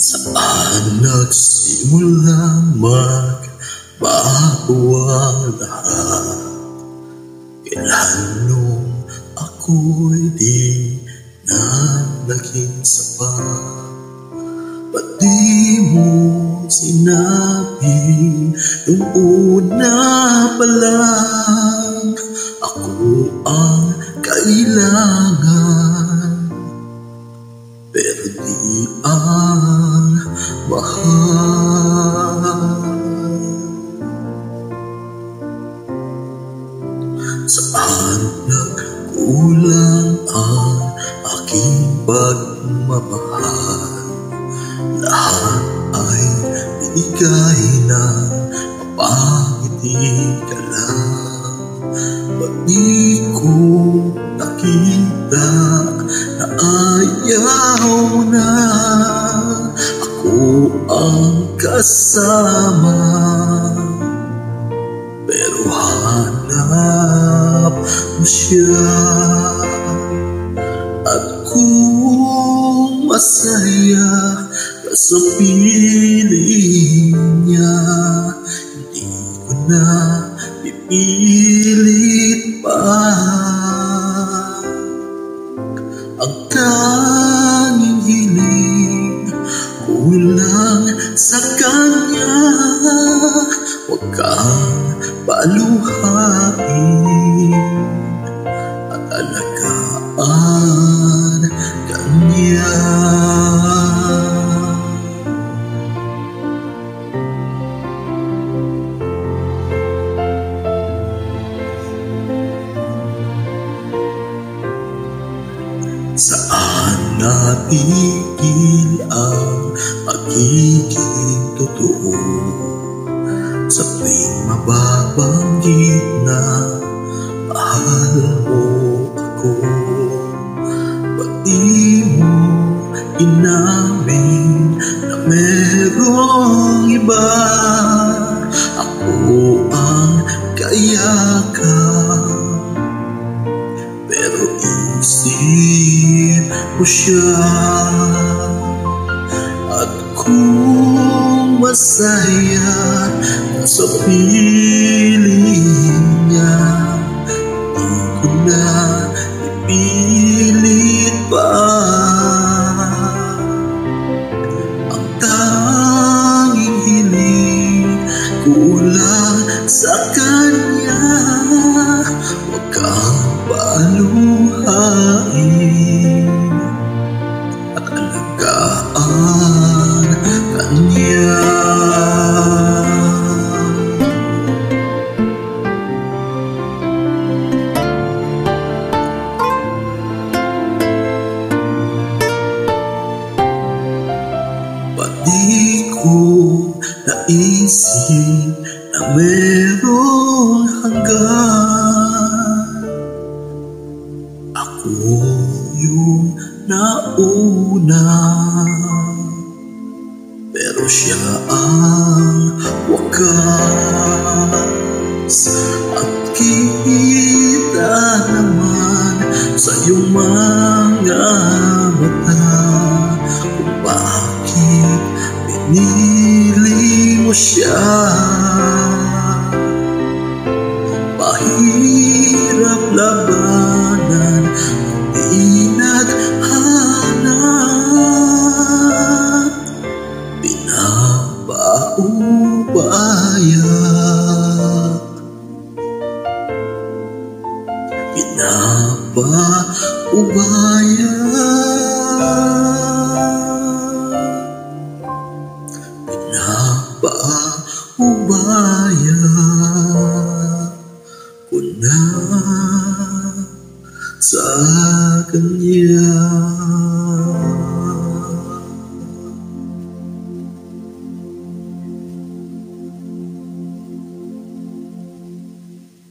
Saan nagsimulang magbago ang lahat? Kailan nung ako'y di na naging sapat? Ba't di mo sinabi nung una pa lang ako ang kailangan? Pero di ang mahal. Saan nagkulang ang aking pagmamahal? Lahat ay binigay na mapangiti ka lang. Ba't di ko nakita na ayaw na ako ang kasama? Pero hanap mo siya, at kung masaya ka sa piling niya, hindi ko na pipilit pa. Ang tanging hiling ko lang sa kanya, huwag kang paluhain at alagaan kanya. Saan natigil ang pagiging totoo? Sa tuwing mababanggit na mahal mo ako, ba't di mo inamin na merong iba? Ako ang kayakan, pero isip mo siya, at kung masaya ka sa piling niya, di ko na ipilit pa. Ang tanging hiling ko lang sa kanya, huwag kang paluhain at alagaan kanya. Ba't di ko naisip na merong hanggan? Ako yung nauna, pero siya ang wakas. At kita naman sa iyong mga mata kung bakit pinili mo siya. Mahirap labanan, di naghanap, pinapaubaya, pinapaubaya, pinapaubaya ko na sa kanya.